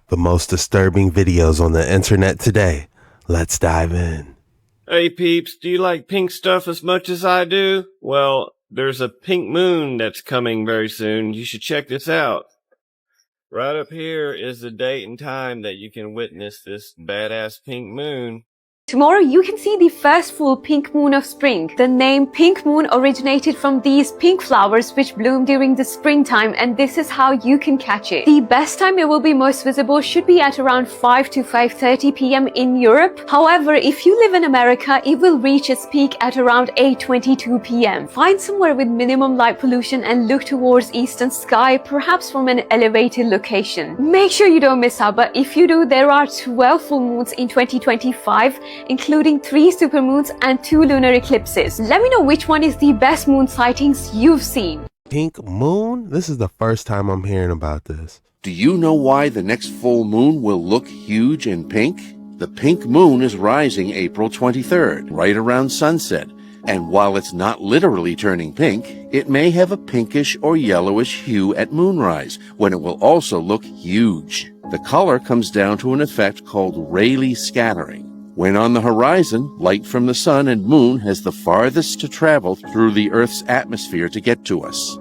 The most disturbing videos on the internet today. Let's dive in. Hey peeps, do you like pink stuff as much as I do? Well, there's a pink moon that's coming very soon. You should check this out. Right up here is the date and time that you can witness this badass pink moon. Tomorrow you can see the first full pink moon of spring. The name pink moon originated from these pink flowers which bloom during the springtime, and this is how you can catch it. The best time it will be most visible should be at around 5 to 5:30 p.m. in Europe. However, if you live in America, it will reach its peak at around 8:22 p.m. Find somewhere with minimum light pollution and look towards eastern sky, perhaps from an elevated location. Make sure you don't miss out, but if you do, there are 12 full moons in 2025. Including 3 supermoons and 2 lunar eclipses. Let me know which one is the best moon sightings you've seen. Pink moon? This is the first time I'm hearing about this. Do you know why the next full moon will look huge and pink? The pink moon is rising April 23rd, right around sunset. And while it's not literally turning pink, it may have a pinkish or yellowish hue at moonrise, when it will also look huge. The color comes down to an effect called Rayleigh scattering. When on the horizon, light from the sun and moon has the farthest to travel through the Earth's atmosphere to get to us.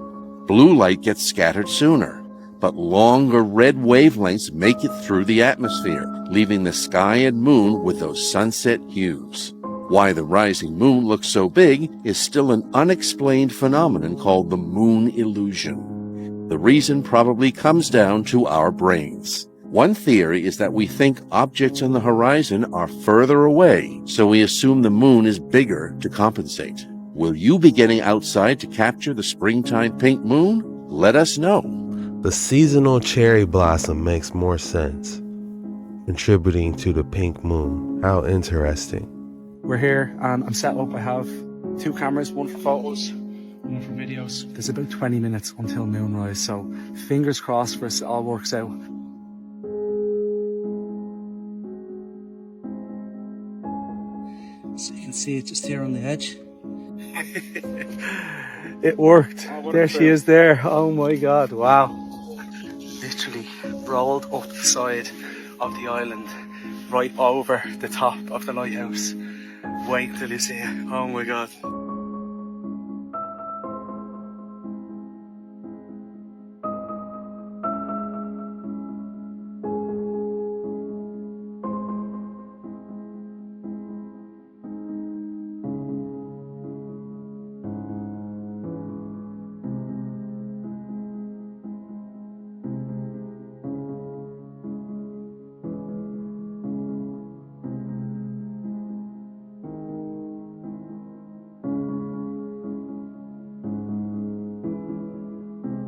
Blue light gets scattered sooner, but longer red wavelengths make it through the atmosphere, leaving the sky and moon with those sunset hues. Why the rising moon looks so big is still an unexplained phenomenon called the moon illusion. The reason probably comes down to our brains. One theory is that we think objects on the horizon are further away, so we assume the moon is bigger to compensate. Will you be getting outside to capture the springtime pink moon? Let us know. The seasonal cherry blossom makes more sense, contributing to the pink moon. How interesting. We're here and I'm set up. I have 2 cameras, one for photos, one for videos. There's about 20 minutes until moonrise, so fingers crossed for us it all works out. So you can see it just here on the edge. It worked. There she is there. Oh my god, wow. Literally rolled up the side of the island, right over the top of the lighthouse. Wait till you see it. Oh my god.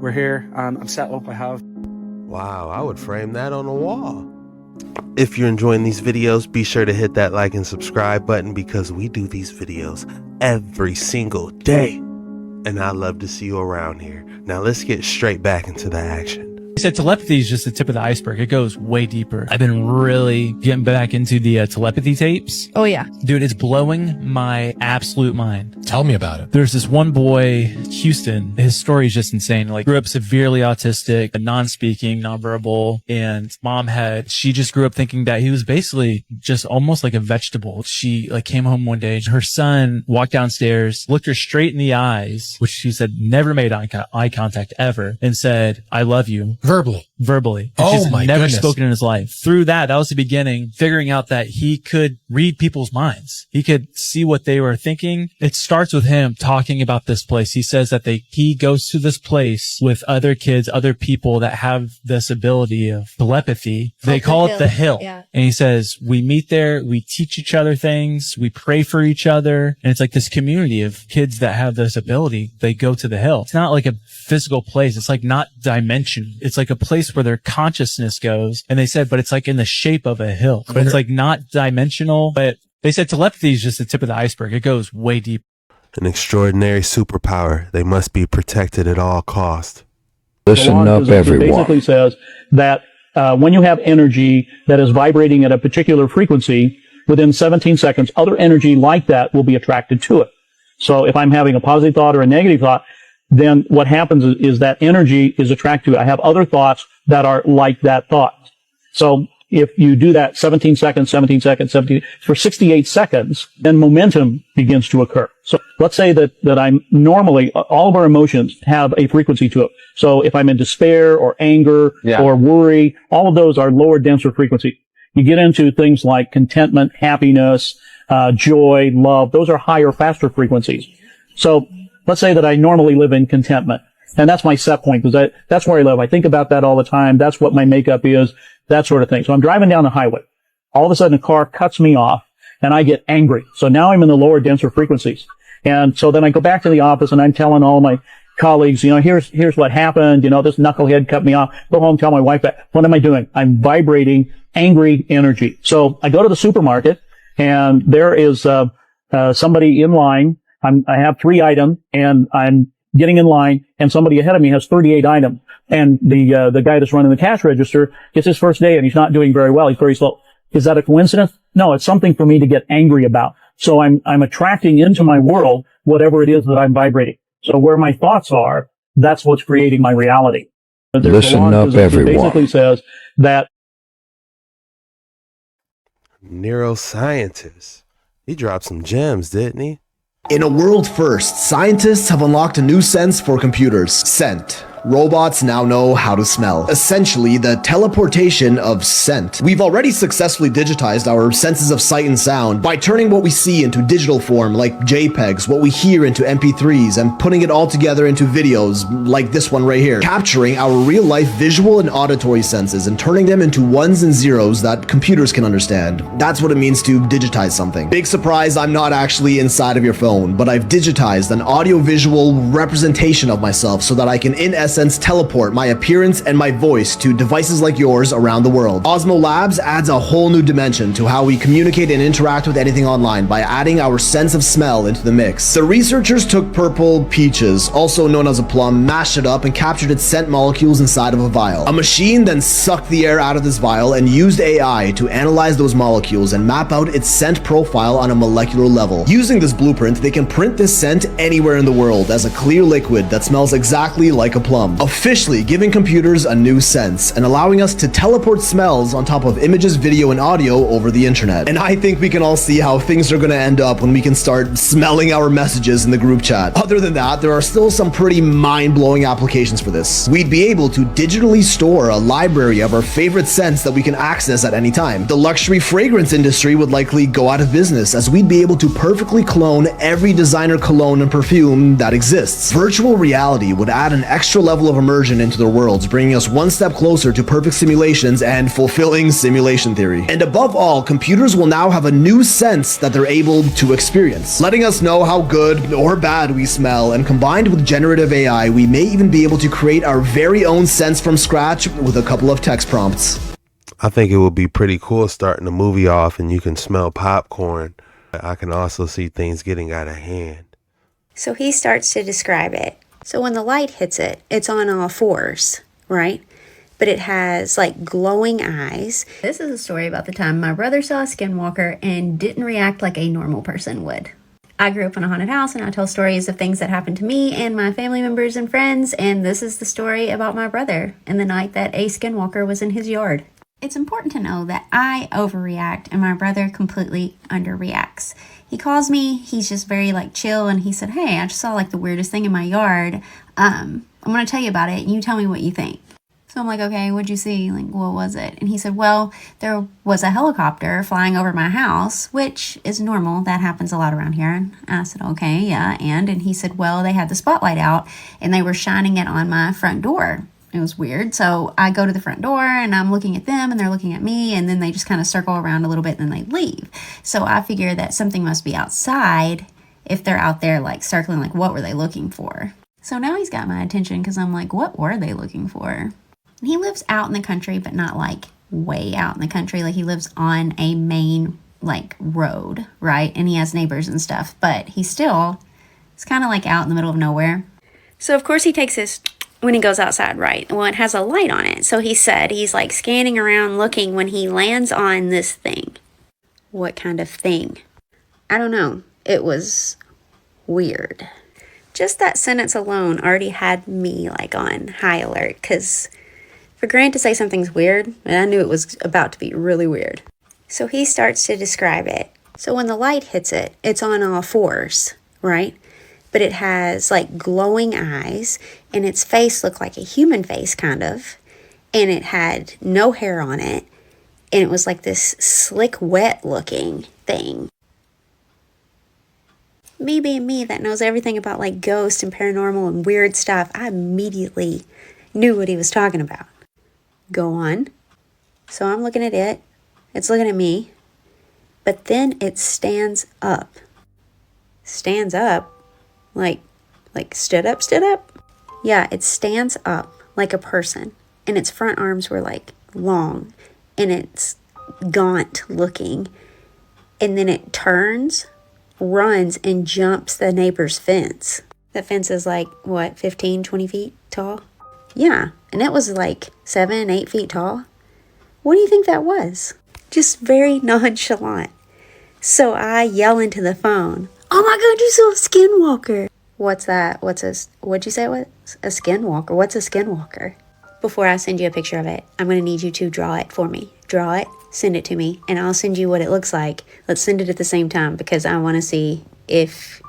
We're here and I'm set up. I have. Wow, I would frame that on a wall. If you're enjoying these videos, be sure to hit that like and subscribe button because we do these videos every single day. And I love to see you around here. Now let's get straight back into the action. He said telepathy is just the tip of the iceberg. It goes way deeper. I've been really getting back into the telepathy tapes. Oh, yeah. Dude, it's blowing my absolute mind. Tell me about it. There's this one boy, Houston. His story is just insane. Like, grew up severely autistic, non-speaking, non-verbal, and she just grew up thinking that he was basically just almost like a vegetable. She came home one day, her son walked downstairs, looked her straight in the eyes, which she said never made eye contact ever, and said, "I love you." Verbally. Oh She's my never goodness. spoken in his life. Through that was the beginning, figuring out that he could read people's minds. He could see what they were thinking. It starts with him talking about this place. He says that he goes to this place with other kids, other people that have this ability of telepathy. They call it the hill. Yeah. And he says, we meet there, we teach each other things, we pray for each other. And it's like this community of kids that have this ability. They go to the hill. It's not like a physical place. It's like not dimension. It's like a place where their consciousness goes. And they said, but it's like in the shape of a hill, but it's like not dimensional. But they said telepathy is just the tip of the iceberg. It goes way deep. An extraordinary superpower. They must be protected at all costs. Listen up, everyone. It basically says that when you have energy that is vibrating at a particular frequency, within 17 seconds, other energy like that will be attracted to it. So if I'm having a positive thought or a negative thought, then what happens is that energy is attracted to it. I have other thoughts that are like that thought. So if you do that 17 seconds, 17 seconds, 17, for 68 seconds, then momentum begins to occur. So let's say that I'm normally, all of our emotions have a frequency to it. So if I'm in despair or anger or worry, all of those are lower, denser frequency. You get into things like contentment, happiness, joy, love. Those are higher, faster frequencies. So let's say that I normally live in contentment. And that's my set point, because that's where I live. I think about that all the time. That's what my makeup is, that sort of thing. So I'm driving down the highway. All of a sudden a car cuts me off and I get angry. So now I'm in the lower, denser frequencies. And so then I go back to the office and I'm telling all my colleagues, here's what happened. This knucklehead cut me off. Go home, tell my wife that. What am I doing? I'm vibrating angry energy. So I go to the supermarket and there is somebody in line. I have 3 items and I'm getting in line, and somebody ahead of me has 38 items. And the guy that's running the cash register, it's his first day and he's not doing very well. He's very slow. Is that a coincidence? No, it's something for me to get angry about. So I'm attracting into my world whatever it is that I'm vibrating. So where my thoughts are, that's what's creating my reality. Listen up, everyone. It basically says that Neuroscientist. He dropped some gems, didn't he? In a world first, scientists have unlocked a new sense for computers: scent. Robots now know how to smell. Essentially, the teleportation of scent. We've already successfully digitized our senses of sight and sound by turning what we see into digital form, like JPEGs, what we hear into MP3s, and putting it all together into videos, like this one right here. Capturing our real-life visual and auditory senses and turning them into ones and zeros that computers can understand. That's what it means to digitize something. Big surprise, I'm not actually inside of your phone, but I've digitized an audio-visual representation of myself so that I can, in essence, teleport my appearance and my voice to devices like yours around the world. Osmo Labs adds a whole new dimension to how we communicate and interact with anything online by adding our sense of smell into the mix. The researchers took purple peaches, also known as a plum, mashed it up and captured its scent molecules inside of a vial. A machine then sucked the air out of this vial and used AI to analyze those molecules and map out its scent profile on a molecular level. Using this blueprint, they can print this scent anywhere in the world as a clear liquid that smells exactly like a plum. Officially giving computers a new sense and allowing us to teleport smells on top of images, video, and audio over the internet. And I think we can all see how things are going to end up when we can start smelling our messages in the group chat. Other than that, there are still some pretty mind-blowing applications for this. We'd be able to digitally store a library of our favorite scents that we can access at any time. The luxury fragrance industry would likely go out of business, as we'd be able to perfectly clone every designer cologne and perfume that exists. Virtual reality would add an extra level of immersion into their worlds, bringing us one step closer to perfect simulations and fulfilling simulation theory. And above all, computers will now have a new sense that they're able to experience, letting us know how good or bad we smell, and combined with generative AI, we may even be able to create our very own sense from scratch with a couple of text prompts. I think it would be pretty cool starting the movie off and you can smell popcorn. I can also see things getting out of hand. So he starts to describe it. So when the light hits it, it's on all fours, right? But it has like glowing eyes. This is a story about the time my brother saw a Skinwalker and didn't react like a normal person would. I grew up in a haunted house and I tell stories of things that happened to me and my family members and friends, and this is the story about my brother and the night that a Skinwalker was in his yard. It's important to know that I overreact and my brother completely underreacts. He calls me, he's just very like chill, and he said, "Hey, I just saw like the weirdest thing in my yard. I'm going to tell you about it and you tell me what you think." So I'm like, "Okay, what'd you see? Like, what was it?" And he said, "Well, there was a helicopter flying over my house," which is normal. That happens a lot around here. And I said, "Okay, yeah." And he said, "Well, they had the spotlight out and they were shining it on my front door." It was weird. So I go to the front door and I'm looking at them and they're looking at me, and then they just kind of circle around a little bit and then they leave. So I figure that something must be outside if they're out there like circling, like what were they looking for? So now he's got my attention because I'm like, what were they looking for? And he lives out in the country, but not like way out in the country. Like he lives on a main like road, right? And he has neighbors and stuff, but it's kind of like out in the middle of nowhere. So of course he takes his when he goes outside, right? Well, it has a light on it. So he said he's like scanning around looking when he lands on this thing. What kind of thing? I don't know. It was weird. Just that sentence alone already had me like on high alert, because for Grant to say something's weird, and I knew it was about to be really weird. So he starts to describe it. So when the light hits it, it's on all fours, right? But it has like glowing eyes, and its face looked like a human face, kind of. And it had no hair on it, and it was like this slick, wet looking thing. Me being me that knows everything about like ghosts and paranormal and weird stuff, I immediately knew what he was talking about. Go on. So I'm looking at it. It's looking at me. But then it stands up. Stands up? Like stood up? Yeah, it stands up like a person. And its front arms were like long. And it's gaunt looking. And then it turns, runs, and jumps the neighbor's fence. That fence is like, what, 15, 20 feet tall? Yeah, and it was like 7, 8 feet tall. What do you think that was? Just very nonchalant. So I yell into the phone, "Oh my God, you saw a skinwalker!" What's that? What'd you say it was? A skinwalker? What's a skinwalker? Before I send you a picture of it, I'm going to need you to draw it for me. Draw it, send it to me, and I'll send you what it looks like. Let's send it at the same time because I want to see if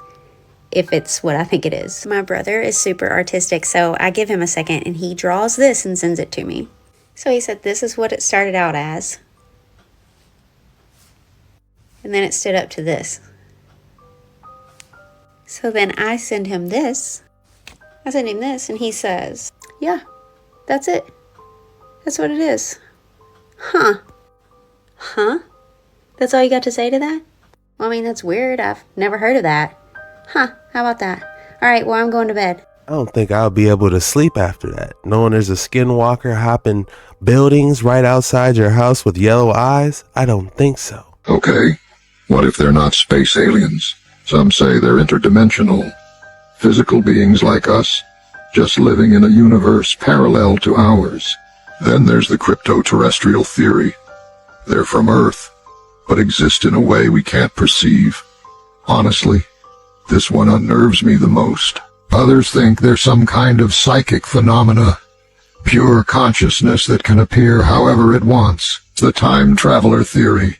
it's what I think it is. My brother is super artistic, so I give him a second and he draws this and sends it to me. So he said this is what it started out as. And then it stood up to this. So then I send him this. I send him this and he says, "Yeah, that's it. That's what it is." Huh? That's all you got to say to that? Well, I mean, that's weird. I've never heard of that. Huh, how about that? All right, well, I'm going to bed. I don't think I'll be able to sleep after that, knowing there's a skinwalker hopping buildings right outside your house with yellow eyes. I don't think so. Okay, what if they're not space aliens? Some say they're interdimensional, physical beings like us, just living in a universe parallel to ours. Then there's the crypto-terrestrial theory. They're from Earth, but exist in a way we can't perceive. Honestly, this one unnerves me the most. Others think they're some kind of psychic phenomena, pure consciousness that can appear however it wants. The time traveler theory,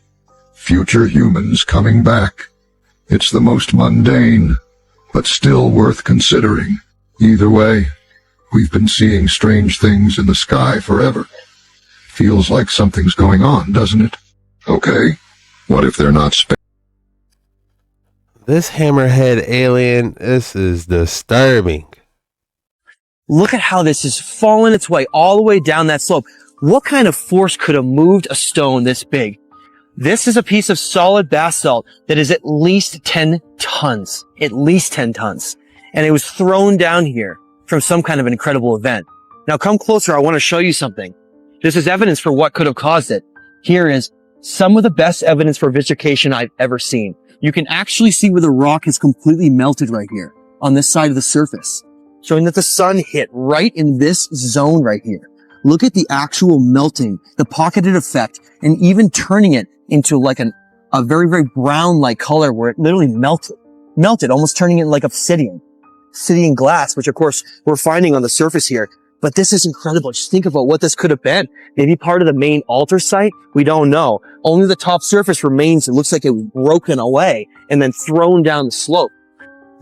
future humans coming back. It's the most mundane, but still worth considering. Either way, we've been seeing strange things in the sky forever. Feels like something's going on, doesn't it? Okay, what if they're not space? This hammerhead alien, this is disturbing. Look at how this has fallen its way all the way down that slope. What kind of force could have moved a stone this big? This is a piece of solid basalt that is at least 10 tons. At least 10 tons. And it was thrown down here from some kind of an incredible event. Now come closer, I want to show you something. This is evidence for what could have caused it. Here is some of the best evidence for vitrification I've ever seen. You can actually see where the rock has completely melted right here on this side of the surface, showing that the sun hit right in this zone right here. Look at the actual melting, the pocketed effect, and even turning it into like a very, very brown-like color where it literally melted, almost turning it like obsidian glass, which of course we're finding on the surface here. But this is incredible. Just think about what this could have been. Maybe part of the main altar site? We don't know. Only the top surface remains. It looks like it was broken away and then thrown down the slope.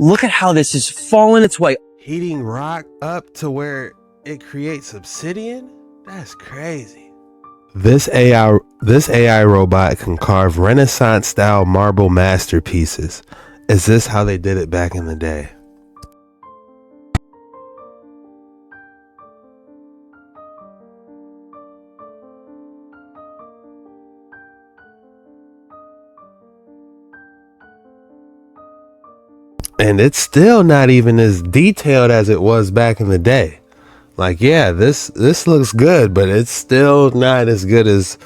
Look at how this has fallen its way. Heating rock up to where it creates obsidian? That's crazy. This AI robot can carve Renaissance-style marble masterpieces. Is this how they did it back in the day? And it's still not even as detailed as it was back in the day. Like, yeah, this looks good, but it's still not as good as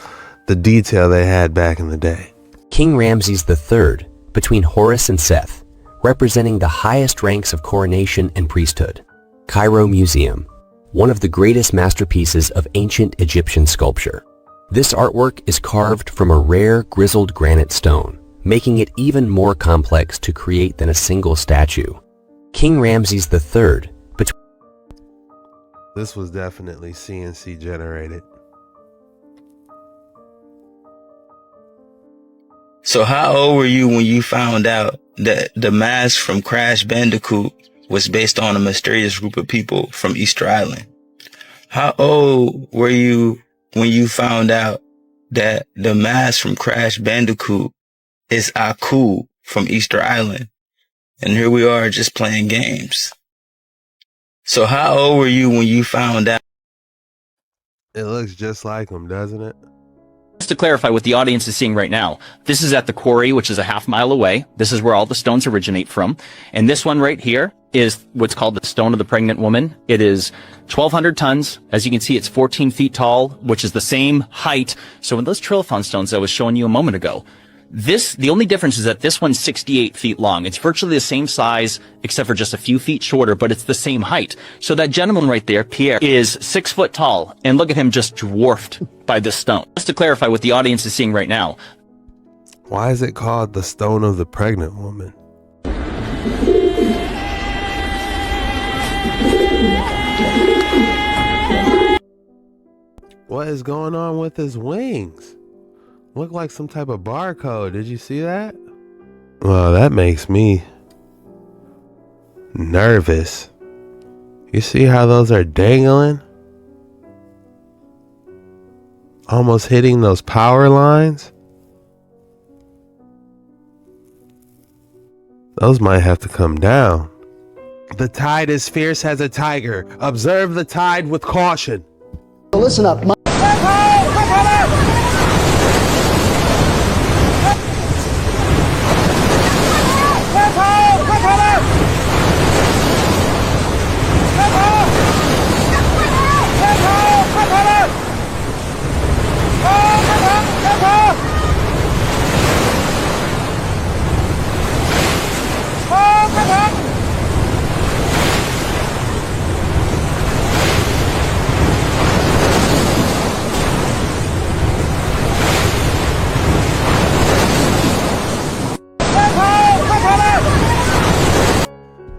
the detail they had back in the day. King Ramses III, between Horus and Seth, representing the highest ranks of coronation and priesthood. Cairo Museum, one of the greatest masterpieces of ancient Egyptian sculpture. This artwork is carved from a rare grizzled granite stone, making it even more complex to create than a single statue. King Ramses III, This was definitely CNC generated. So how old were you when you found out that the mask from Crash Bandicoot was based on a mysterious group of people from Easter Island? How old were you when you found out that the mask from Crash Bandicoot is Aku from Easter Island? And here we are just playing games. So how old were you when you found out? It looks just like him, doesn't it? Just to clarify what the audience is seeing right now, this is at the quarry, which is a half-mile away. This is where all the stones originate from. And this one right here is what's called the Stone of the Pregnant Woman. It is 1,200 tons. As you can see, it's 14 feet tall, which is the same height. So in those trilithon stones I was showing you a moment ago, the only difference is that this one's 68 feet long. It's virtually the same size, except for just a few feet shorter, but it's the same height. So that gentleman right there, Pierre, is 6 foot tall, and look at him just dwarfed by this stone. Just to clarify what the audience is seeing right now. Why is it called the Stone of the Pregnant Woman? What is going on with his wings? Look like some type of barcode. Did you see that? Well, that makes me nervous. You see how those are dangling? Almost hitting those power lines. Those might have to come down. The tide is fierce as a tiger. Observe the tide with caution. Listen up.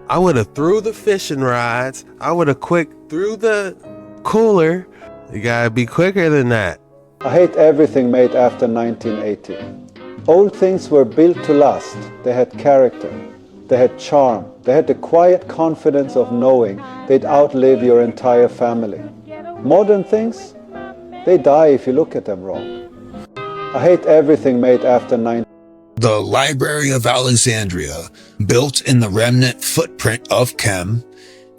I would have threw the fishing rods. I would have threw the cooler. You gotta be quicker than that. I hate everything made after 1980. Old things were built to last. They had character. They had charm. They had the quiet confidence of knowing they'd outlive your entire family. Modern things, they die if you look at them wrong. I hate everything made after 1980. The Library of Alexandria, built in the remnant footprint of Chem,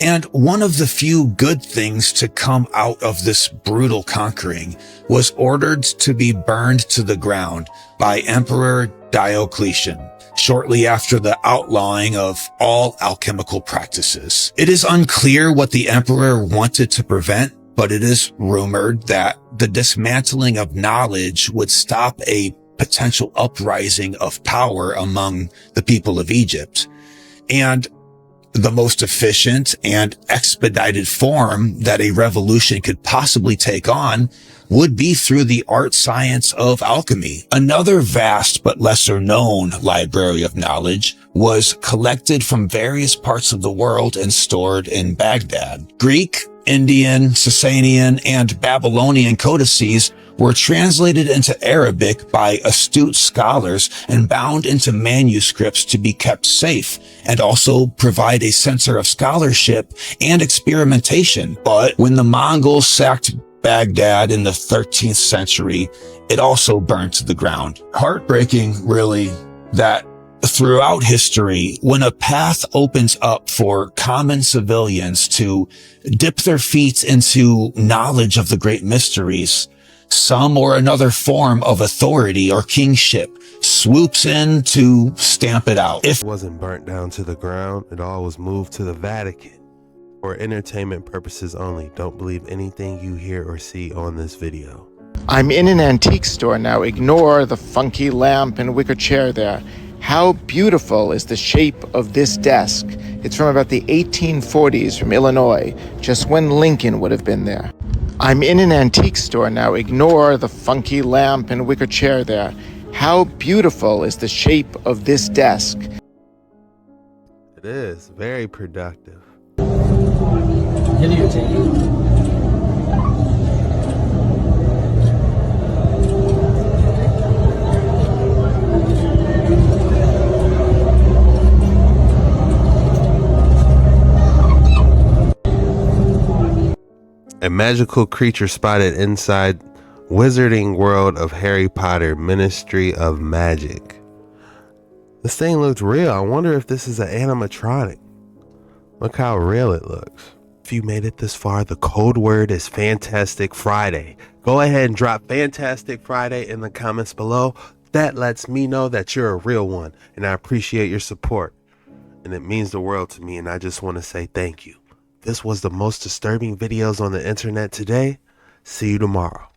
and one of the few good things to come out of this brutal conquering was ordered to be burned to the ground by Emperor Diocletian, shortly after the outlawing of all alchemical practices. It is unclear what the emperor wanted to prevent, but it is rumored that the dismantling of knowledge would stop a potential uprising of power among the people of Egypt. And the most efficient and expedited form that a revolution could possibly take on would be through the art science of alchemy. Another vast but lesser known library of knowledge was collected from various parts of the world and stored in Baghdad. Greek, Indian, Sasanian, and Babylonian codices were translated into Arabic by astute scholars and bound into manuscripts to be kept safe and also provide a center of scholarship and experimentation. But when the Mongols sacked Baghdad in the 13th century, it also burned to the ground. Heartbreaking, really, that throughout history, when a path opens up for common civilians to dip their feet into knowledge of the great mysteries, some or another form of authority or kingship swoops in to stamp it out. If it wasn't burnt down to the ground, it all was moved to the Vatican for entertainment purposes only. Don't believe anything you hear or see on this video. I'm in an antique store now. Ignore the funky lamp and wicker chair there. How beautiful is the shape of this desk? It's from about the 1840s from Illinois, just when Lincoln would have been there. I'm in an antique store now. Ignore the funky lamp and wicker chair there. How beautiful is the shape of this desk? It is very productive. Videotape. A magical creature spotted inside Wizarding World of Harry Potter Ministry of Magic. This thing looked real. I wonder if this is an animatronic. Look how real it looks. If you made it this far, the code word is Fantastic Friday. Go ahead and drop Fantastic Friday in the comments below. That lets me know that you're a real one, and I appreciate your support. And it means the world to me, and I just want to say thank you. This was the most disturbing videos on the internet today. See you tomorrow.